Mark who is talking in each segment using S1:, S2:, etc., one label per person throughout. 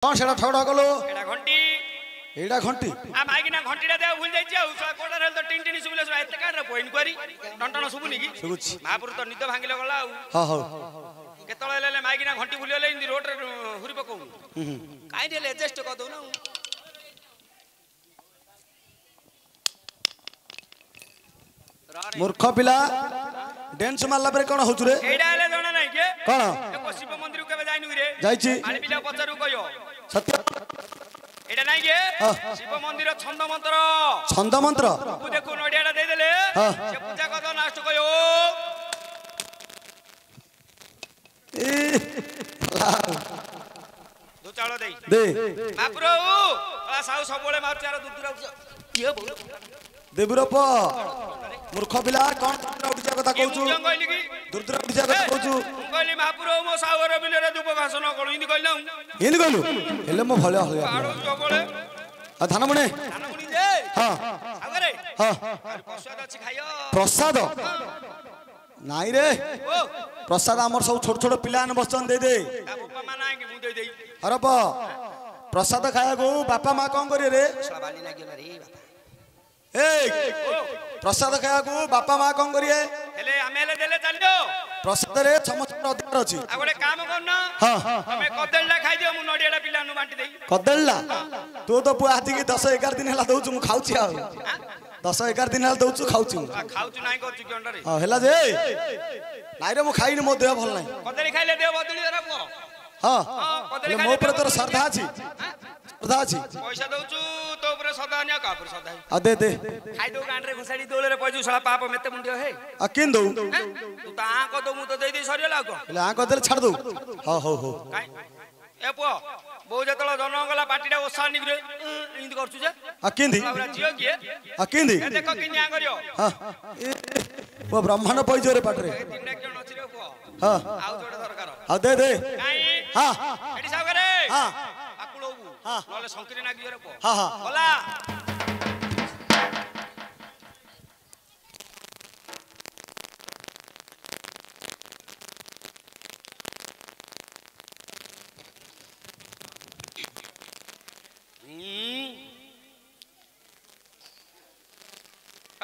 S1: कौन सेटा ठगड़ा कलो
S2: एटा घंटी
S1: एडा घंटी
S2: आ माइकिना घंटीटा दे भूल जाई जाऊ कोडा रेल तो टिन टिन सुबले एते कार रे इनक्वारी टन सुबुनी की
S1: सुबुची
S2: महापुर तो निद भांगिले गला
S1: हां हां
S2: केतळे लेले माइकिना घंटी भूलिले इंदी रोड रे हुरी पकौ काई देले एडजस्ट क दउ ना
S1: मूर्ख पिला डांस मारला पर कोन होचु रे
S2: एडा ले जणा नै के
S1: कोन
S2: एको शिव मंदिर केबे जाइनु रे
S1: जाईची
S2: आली पिला पचारु कयो
S1: सत्य
S2: एडा नै के शिव मंदिर छंद मंत्र तू देखु नडियाडा दे देले से पूजा कद नष्ट कयो
S1: ए
S2: दो चालो दे
S1: दे
S2: महापुरो आ साउ सबोले मार चार दुदुरा किए बोल
S1: देबुरप मूर्ख पिला कोन उठिया कथा कहउछु दुरदुरा उठिया कथा कहउछु
S2: कहली महापुरो मो सावर बिलरे दुप घास न कळु हिंदी कहलौ
S1: हिंदी कहलु हेले मो भले हले
S2: पाडो सबोले
S1: आ धान मुने
S2: जे
S1: हां
S2: सागरे
S1: हां
S2: प्रसाद अछि खाइयो
S1: प्रसाद नाई रे प्रसाद हमर सब छोट छोट पिलान बसन दे दे
S2: बापा मा नाइ मु दे दे
S1: अरे बा प्रसाद खाया को बापा मां कोन करे रे
S2: सवाली ना गेल रे बापा
S1: ए प्रसाद खाया को बापा मां कोन करिए
S2: हेले आमेले देले चलियो
S1: प्रसाद रे समस्त अधिकार अछि
S2: आ गोटे काम करना
S1: हां
S2: हमें कदलला खाइ दियो मु नडियाडा पिलानु बांटी देई
S1: कदलला तू तो पुआ हाथी के 10 11 दिन हला दउछु मु खाउची आ 10 11 दिन हला दउछु खाउची
S2: खाउछु नाइ करछु कि अंडा रे
S1: हां हेला जे नाइ रे मु खाइनी मो देह भल नाइ
S2: कदली खाइले देह बदली रे पो
S1: हां
S2: कदली
S1: मो पर तोर श्रद्धा अछि श्रद्धा अछि
S2: पैसा दउछु तो ऊपर सदा अन्य का पर सदा
S1: आ दे दे
S2: खाइ दो गांडरे घुसाडी दोले रे पजु सला पाप मेते मुंडियो हे
S1: आ किन दउ
S2: तू ता को दो मु तो देई दे सरियला को
S1: हेला आ कदल छाड़ दउ हां हो हो
S2: काई ए पो बो जतळ जनगला पार्टीडा ओसा निगरे इंद करछु जे
S1: आ किंदी
S2: हमरा जियो किए
S1: आ किंदी
S2: ए देखो किन्या करियो
S1: हां वो ब्राह्मण पइजो रे पाटरे
S2: तीनटा जण अछि रे पो
S1: हां
S2: आउ जोडे दरकार
S1: आ दे दे
S2: काई
S1: हां
S2: एडी सागरे
S1: हां
S2: आकुळबू
S1: हां
S2: नले संकरी नागियो रे पो
S1: हां हां
S2: बोला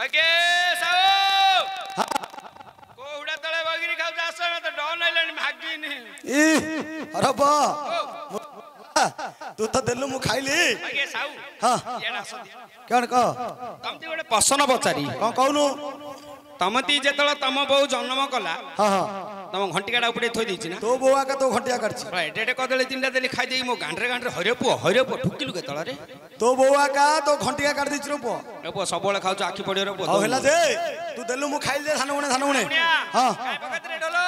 S2: ओके साओ कोहुडा तळे बगिरी खाउ जास न त डन आइलन भागिनी
S1: ए अरे बा तू तो देलु मु खाइली
S2: ओके साऊ
S1: हां
S2: एडा सदी
S1: कोन क
S2: तमती गोटे पसन पचारी
S1: कोन कहनु
S2: तमती जेतळ तम बहु जन्म कला
S1: हां हां
S2: तम घंटीकाडा उपडे थोइ दिछि ना
S1: तो बोआ का तो घंटिया करछि
S2: एडे एडे कदले तीनटा देली खाइ देई मो गांडरे गांडरे हरे पुओ ठुकिलु के तळ रे
S1: तो बोआ का तो घंटिया कर दिछि रो पो
S2: रे पुओ सबोळे खाउ आखी पडियो रे पुओ
S1: हो हेला जे तू देलु मु खाइले धान उणे हां
S2: काय पकत रे डलो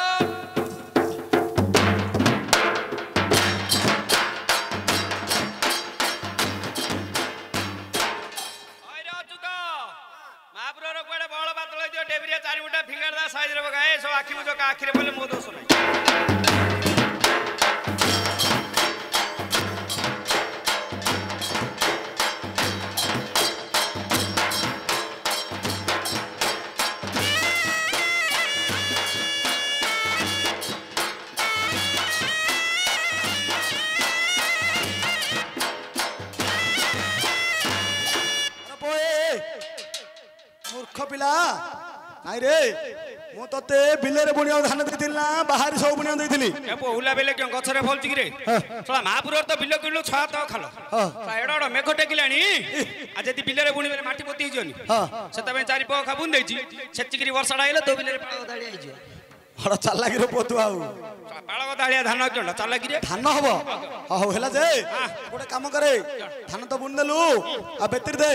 S2: डेबरिया चारि मुठा फिंगर दा साइज रे बगाए सब आखी मुजो का आखी रे बोले मो दोस नै
S1: मूर्ख पिला नाइ रे मु तते बिलेरे बुनिया धान देथिल ना बाहर सब बुनिया देथिली
S2: ए बहुला बेले क्यों गछरे फलची रे सला महापुर तो बिल किलो छ त खालो एडा एडा मेघ टेकिलानी आ जति बिलेरे बुनी बेले माटी पोती हिजोनी सेता में चारि प खाबुन देछि सेचिकरी वर्षाडा आइले तो बिलेरे पाळ दाळिया हिजो
S1: हड़ चालाकी रो पोतु आउ
S2: पाळ दाळिया धान क्यों चालाकी रे
S1: धान हबो हो हेला जे गोटे काम करे धान तो बुन देलु आ बेतिर दे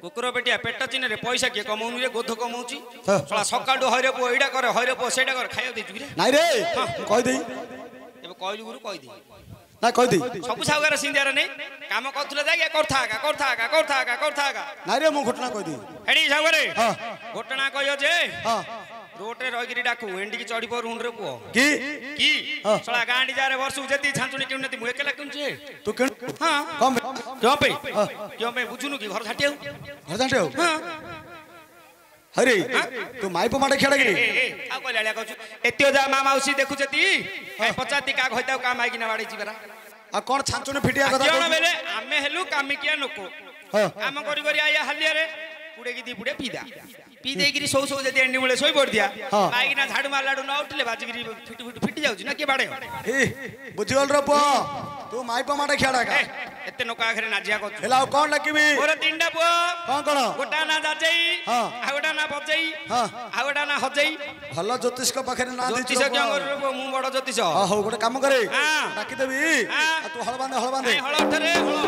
S2: कुकुर बेटिया पेट चिन्ह रे पैसा के कमाउनु रे गोध कमाउची सला सकाळु हरे पो एडा करे सेडा करे खाइयो देजु रे
S1: नाइ रे कहि देई
S2: एबे कहलु गुरु कहि दे
S1: ना कहि देई
S2: सब साउगार सिंदियार नै काम करथुले जाय करथाका
S1: नाइ रे मु घटना कहि देई
S2: हेडी साउगारे
S1: हां
S2: घटना कहियो जे
S1: हां
S2: रोटे रगिरी डाकू एंडी की चढ़ी पर रुंड रे पुओ
S1: की
S2: सला गांडी जारे वर्षु जति छांचुनी केउ नति मु एकेला केउ छे
S1: तू केन
S2: हां
S1: कम
S2: क्यों पे बुझुनु की घर छाटियो
S1: हां हरे तू माइप माडे खेड़ा गिरी
S2: आ कोलालिया कहछु एत्यो जा मा माउसी देखु जति ए पचाती का होइता का माइकी ना बाडी जिबरा
S1: आ कोन छांचुने फिटिया कथा
S2: जण बेले आमे हेलु कामिकिया नको काम करी करी आया हालिया रे पुडे की दी पुडे पीदा पी दे गिरी सौ जदी एंडी मुळे सोई पड़ दिया माइकिना झाडू मारलाडू न उठले बाजी गिरी फिटी जाउची ना के बाडे
S1: ए बुझिगल रे पो तू माई पमाडे खेड़ा का
S2: एते नोका आखरे नाजिया को
S1: हेला कोन लकीबी
S2: मोर तीनटा पो
S1: कोन
S2: गोटा ना जाजई आ गोटा ना बजई आ गोटा ना हजई
S1: भलो ज्योतिष को पाखरे ना दी
S2: ज्योतिष के मु बड़ ज्योतिष
S1: हो गोटे काम करे डाकी देबी तू हळ बांधे
S2: हळ उठरे हळ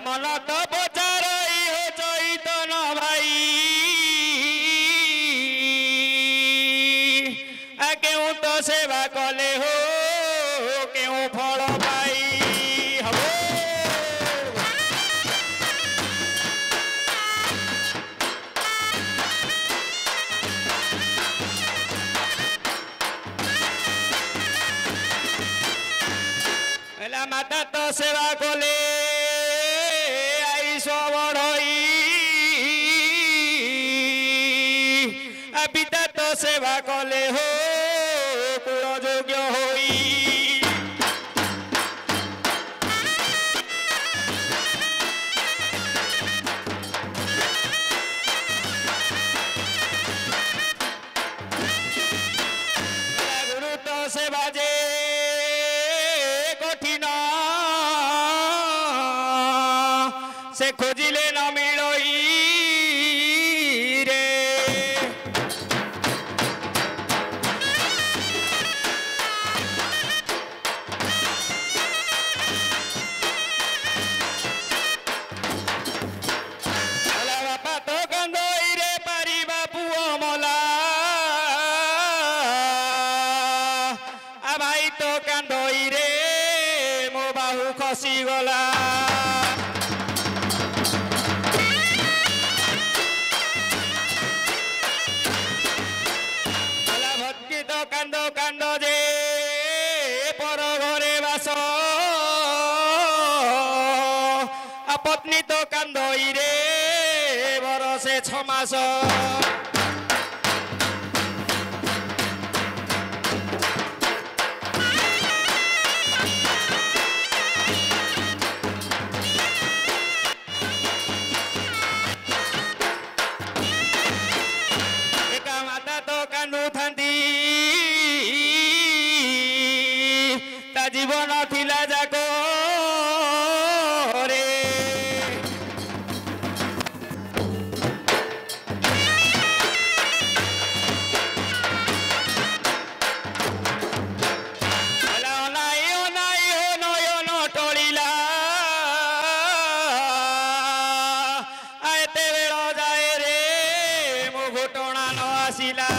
S2: मन तो बचार हो चैतन भाई क्यों तो सेवा कले हो क्यों फल पाई हबो माता तो सेवा कले पिता तो सेवा कले हो कुल योग्य होई गुरु तो सेवा जे कठिन से खोजिले न मिलई खसी गला भक्ति तो कांद कांद जे पर घरे बास पत्नी तो कांद रे बरसे 6 मास जीवन थिला जाको रे नयन टलिला एते बेल जाए रे मो घटना न आसिला